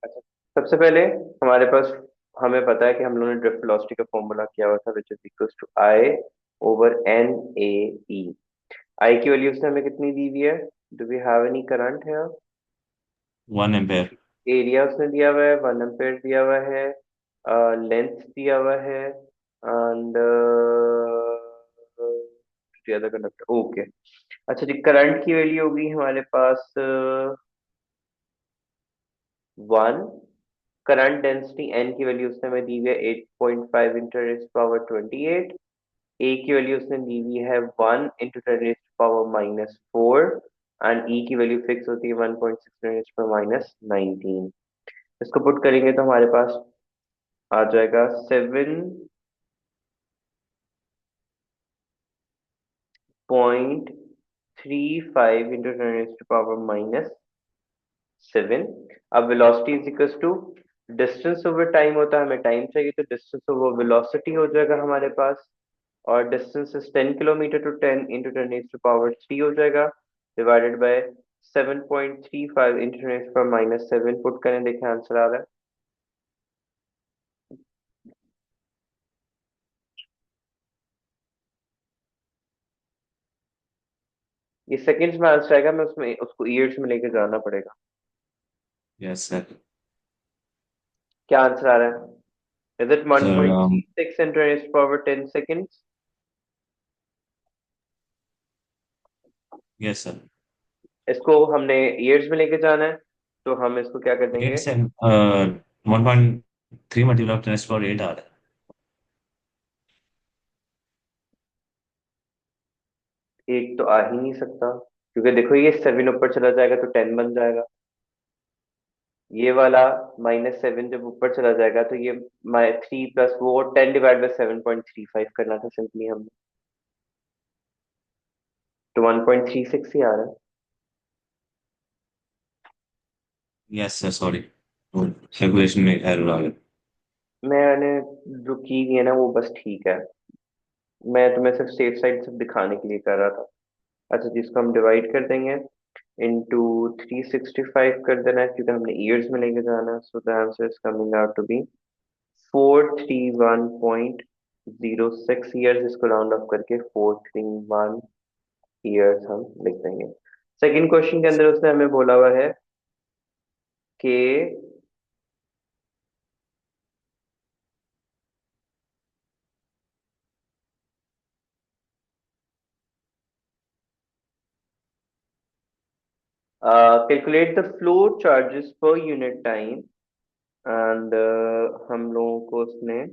अच्छा, सबसे पहले हमारे पास हमें पता है कि हम लोगों ने ड्रिफ्ट वेलोसिटी का फॉर्मूला किया हुआ था which is equals to I over n A e. I की वैल्यू उसने हमें कितनी दी हुई है? Do we have any current है? 1 एम्पेयर। एरिया उसने दिया हुआ है, 1 एम्पेयर दिया हुआ है, लेंथ दिया हुआ है, एंड कंडक्टर। ओके। अच्छा जी, करंट की वैल्यू होगी हमारे पास 1। करंट डेंसिटी एन की वैल्यू उसने हमें दी हुई है 8.5 इंटू रेज़ पावर 28। ए की वैल्यू उसने दी हुई है 1 into ten raise power -4। And e की वैल्यू फिक्स होती है 1.6 रेज़ पावर -19। इसको पुट करेंगे तो हमारे पास आ जाएगा 7.35 इंटू टेन रेज़ पावर -7। अब velocity is equal to distance over time होता है, हमें टाइम चाहिए तो डिस्टेंस ओवर वेलोसिटी हो जाएगा हमारे पास। और distance is 10 kilometre to 10 into ten raise to power 3 हो जाएगा, divided by 7.35 into ten raise to power -7। Put करें, देखें आंसर आ रहा है। ये सेकंड्स में आंसर आएगा, मैं उसमें उसको ईयर्स में लेके जाना पड़ेगा। Yes sir. क्या आंसर आ रहा है? Is it one sir point three six into ten raise to power 10 seconds? Yes sir. इसको हमने ईयर्स में लेके जाना है, तो हम इसको क्या कर एट देंगे? से 1.3 मल्टीप्लाई 10 8 आ रहा है। एक तो आ ही नहीं सकता, क्योंकि देखो ये 7 ऊपर चला जाएगा तो 10 बन जाएगा। ये वाला -7 जब ऊपर चला जाएगा तो ये 3 प्लस वो 10 डिवाइड बाई 7.35 करना था सिंपली हमने। तो 1.36 ही आ रहा है। यस सर, सॉरी, कैलकुलेशन में एरर आ गया। मैंने जो की है ना वो बस ठीक है। मैं तुम्हें सिर्फ सेफ साइड से दिखाने के लिए कर रहा था। अच्छा, जिसको हम डिवाइड कर देंगे इंटू 365 कर देना है, क्योंकि हमने ईयर्स में लेके जाना है। So the answer is coming out to be 431.06 years. इसको राउंड ऑफ करके 431 ईयर्स हम लिख देंगे। सेकंड क्वेश्चन के अंदर उसने हमें बोला हुआ है कि calculate the flow charges per unit time. And हम लोगों को उसने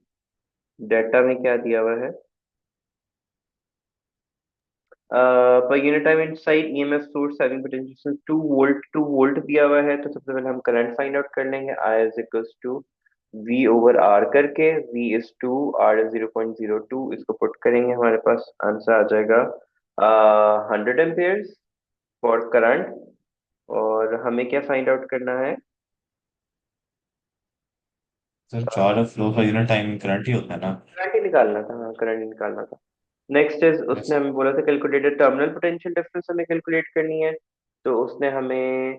डेटा में क्या दिया हुआ है? Per unit time inside EMF source having potential 2 volt दिया हुआ है। तो सबसे पहले हम करंट फाइंड आउट कर लेंगे। I is equals to V over R करके, वी इज 2, आर इज 0.02। इसको पुट करेंगे, हमारे पास आंसर आ जाएगा 100 एम्पेयर्स फॉर करंट। और हमें क्या फाइंड आउट करना है? सर चार्ज ऑफ फ्लो का यूनिट टाइम करंट ही होता है ना। करंट ही निकालना था, हाँ करंट ही निकालना था। Next is yes. उसने हमें बोला था कैलकुलेटेड टर्मिनल पोटेंशियल डिफरेंस हमें कैलकुलेट करनी है। तो उसने हमें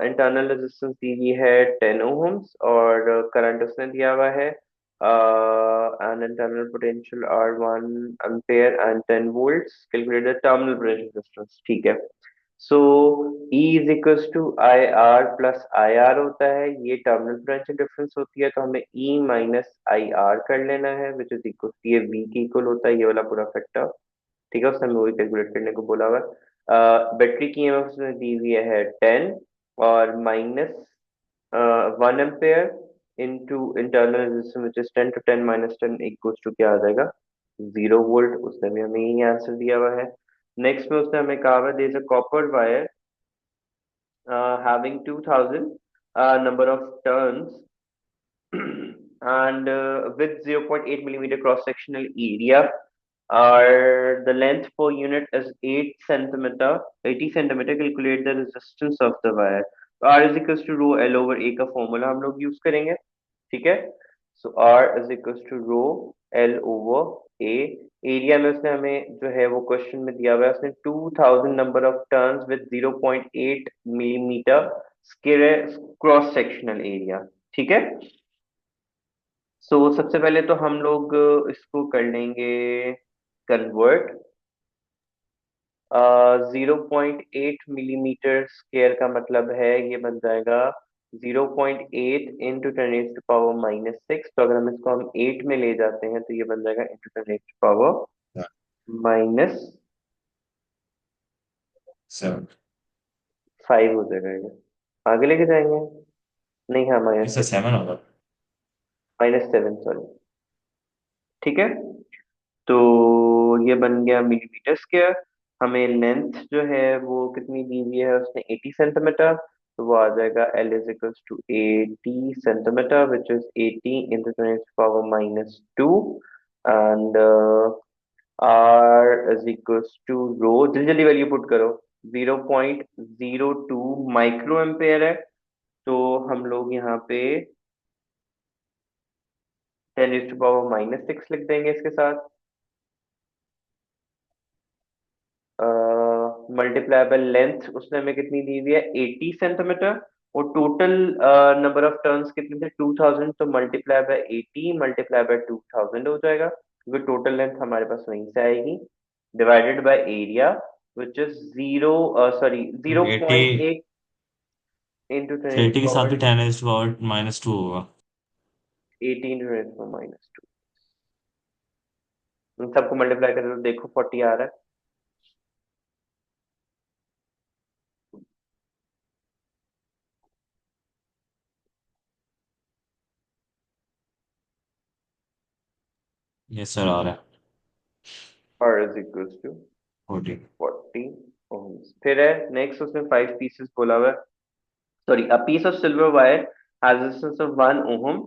इंटरनल रेजिस्टेंस दी हुई है 10 ओहम्स, और करंट उसने दिया हुआ है and internal potential R 1 ampere and 10 volts. Calculated terminal potential difference, ठीक है। So E is equals to I R plus I R होता है, ये टर्मिनल पोटेंशियल डिफरेंस होती है, तो हमें E माइनस आई आर कर लेना है विच इज इक्वल, ये V के इक्वल होता है, ये वाला पूरा फैक्टर। ठीक है, उसने हमें वही कैलकुलेट करने को बोला हुआ है। बैटरी की ईएमएफ उसने दी हुई है 10, और -1 ampere into internal resistance which is 10 to 10 - 10 equals to क्या आ जाएगा? 0 वोल्ट। उसने भी हमें यही आंसर दिया हुआ है। नेक्स्ट में उसने हमें कहा हुआ है there is a copper wire having 2000 number of turns and with 0.8 millimeter cross sectional area. The length per unit is 8 centimeter, 80 centimeter. Calculate the resistance of the wire. R is equals to rho L over A का formula हम लोग use करेंगे। ठीक है, so R is equals to rho L over A। Area में उसने हमें जो है वो क्वेश्चन में दिया हुआ है, उसने 2000 number of turns with 0.8 millimetre square है क्रॉस सेक्शनल एरिया। ठीक है। सो सबसे पहले तो हम लोग इसको कर लेंगे कन्वर्ट। 0.8 मिलीमीटर स्क्वायर का मतलब है ये बन जाएगा 0.8 into ten raise to power -6। तो अगर हम इसको हम 8 में ले जाते हैं तो ये बन जाएगा into ten raise to power -5 7। हो जाएगा ये। आगे लेके जाएंगे। नहीं, हाँ, इससे -6, 7 होगा। -7, सॉरी। ठीक है। तो ये बन गया मिलीमीटर स्क्वायर। हमें लेंथ जो है वो कितनी दी हुई है उसने 80 सेंटीमीटर। तो वो आ जाएगा L is equals to 80 centimetre which is 80 into ten power -2 and R is equals to rho. जल्दी जल्दी वैल्यू पुट करो। 0.02 माइक्रो एम्पेयर है। तो हम लोग यहाँ पे 10 टू पावर -6 लिख देंगे इसके साथ। मल्टीप्लाई बाय लेंथ उसने हमें कितनी दी हुई है 80 सेंटीमीटर। और टोटल नंबर ऑफ टर्न्स कितने थे 2000। तो मल्टीप्लाई बाय 80 मल्टीप्लाई बाय 2000 हो जाएगा क्योंकि टोटल लेंथ हमारे पास वहीं से आएगी divided by area which is 80 0.8 into ten eighty के साथ पावर भी 10⁻² होगा। 18 टेन पावर -2। इन सबको मल्टीप्लाई करें तो देखो 40 आ रहा है। ये सर आ रहा है। R is equals to 40। 40 ohms। फिर है नेक्स्ट उसने 5 पीसेस बोला हुआ है। Sorry, a piece of silver wire has a resistance of 1 ohm.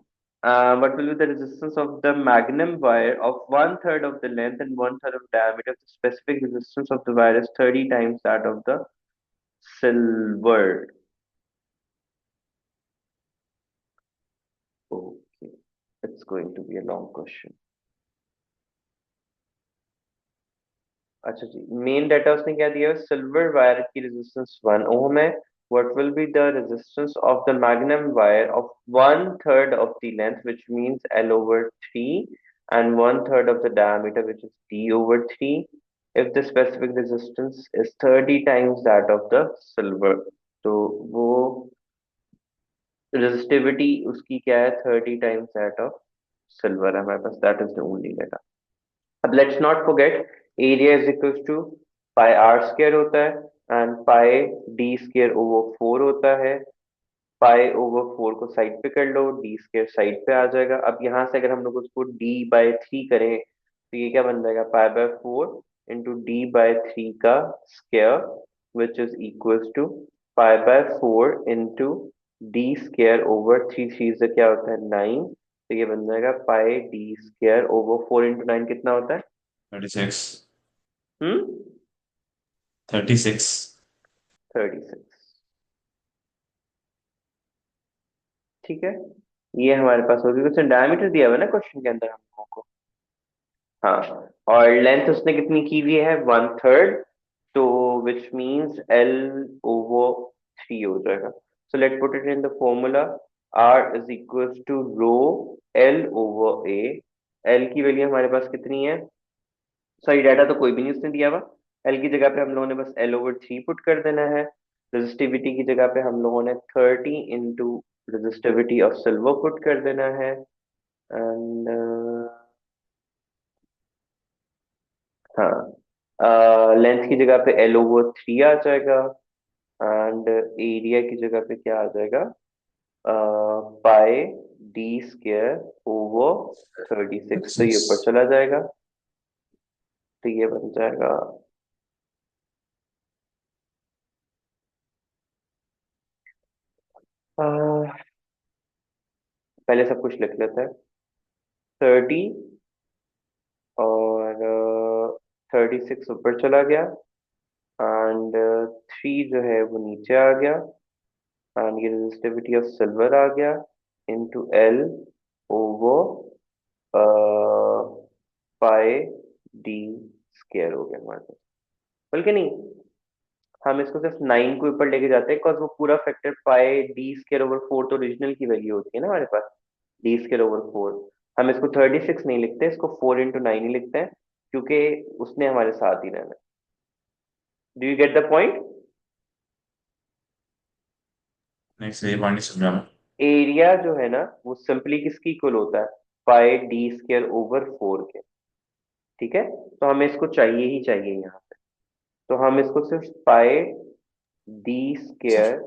What will be the resistance of the magnum wire of one third of the length and one third of diameter? The specific resistance of the wire is 30 times that of the silver. Okay, it's going to be a long question. अच्छा जी, main data उसने क्या दिया है silver wire की resistance 1 ओम है। What will be the resistance of the magnum wire of one third of the length which means L/3 and one third of the diameter which is D/3 if the specific resistance is 30 times that of the silver. तो वो resistivity उसकी क्या है 30 times that of silver है हमारे पास। That is the only data. अब let's not forget area is equal to pi r square होता है and pi d square over 4 होता है। पाई ओवर 4 को साइड पे कर लो डी स्क्वायर साइड पे आ जाएगा। अब यहाँ से अगर हम लोग उसको D/3 करें तो ये क्या बन जाएगा पाई/4 इंटू D/3 का square which is equals to pi into d square over 3। 3 से क्या होता है 9। तो ये बन जाएगा पाई डी स्क्वायर ओवर 4 इंटू 9 कितना होता है 36। हम्म 36। 36। ठीक है। ये हमारे पास होगी उसने डायमीटर दिया हुआ है ना क्वेश्चन के अंदर हम लोगों को। हाँ। और लेंथ उसने कितनी की हुई है वन थर्ड। तो विच मींस L/3 हो जाएगा। So let put it in the formula. R is equal to rho L/A। L की वैल्यू हमारे पास कितनी है। सॉरी, डाटा तो कोई भी नहीं उसने दिया हुआ। एल की जगह पे हम लोगों ने बस L/3 पुट कर देना है। रेजिस्टिविटी की जगह पे हम लोगों ने 30 into resistivity of silver put कर देना है एंड हाँ लेंथ की जगह पे L/3 आ जाएगा एंड एरिया की जगह पे क्या आ जाएगा पाई डी स्क्वायर ओवर 36। तो ये 36। ऊपर चला जाएगा। तो ये बन जाएगा पहले सब कुछ लिख लेते हैं। 30 और 36 ऊपर चला गया एंड 3 जो है वो नीचे आ गया एंड ये रेजिस्टिविटी ऑफ सिल्वर आ गया इनटू L ओवर पाई डी स्क्वायर हो गया हमारे पास। बल्कि नहीं, हम इसको सिर्फ 9 को ऊपर लेके जाते हैं, बिकॉज वो पूरा फैक्टर पाई डी स्क्वायर ओवर 4 तो ओरिजिनल की वैल्यू होती है ना हमारे पास, डी स्क्वायर ओवर 4। हम इसको 36 नहीं लिखते, इसको 4 into 9 ही लिखते हैं, क्योंकि उसने हमारे साथ ही रहना है। Do you get the point? नहीं सही बात नहीं समझा मैं। एरिया जो है ना वो सिंपली किसकी इक्वल होता है, पाई डी स्क्वायर ओवर 4 के। ठीक है, तो हमें इसको चाहिए ही चाहिए यहाँ पे, तो हम इसको सिर्फ पाई डी सर स्क्वायर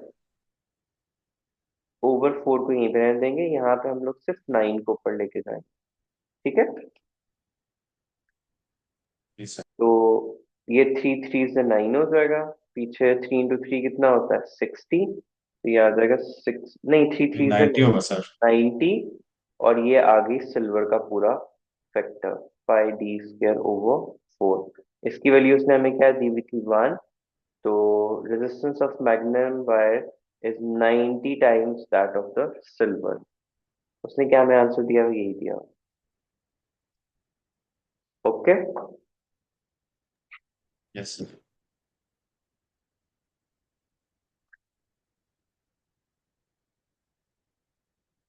ओवर 4 को यहीं पे रहने देंगे, यहाँ पे हम लोग सिर्फ 9 को ऊपर लेके जाएंगे। ठीक है, प्लीज सर। तो ये 3 3 से 9 हो जाएगा, पीछे 3 into 3 कितना होता है 60, तो ये आ जाएगा 6, नहीं 3 3 से 90 होगा सर। 90, और ये आ गई सिल्वर का पूरा फैक्टर, पाई डी स्क्वायर ओवर 4। इसकी वैल्यू उसने हमें क्या दी हुई थी 1, तो resistance of magnetic wire is 90 times that of the silver. उसने क्या हमें आंसर दिया, यही दिया। ओके। Yes sir.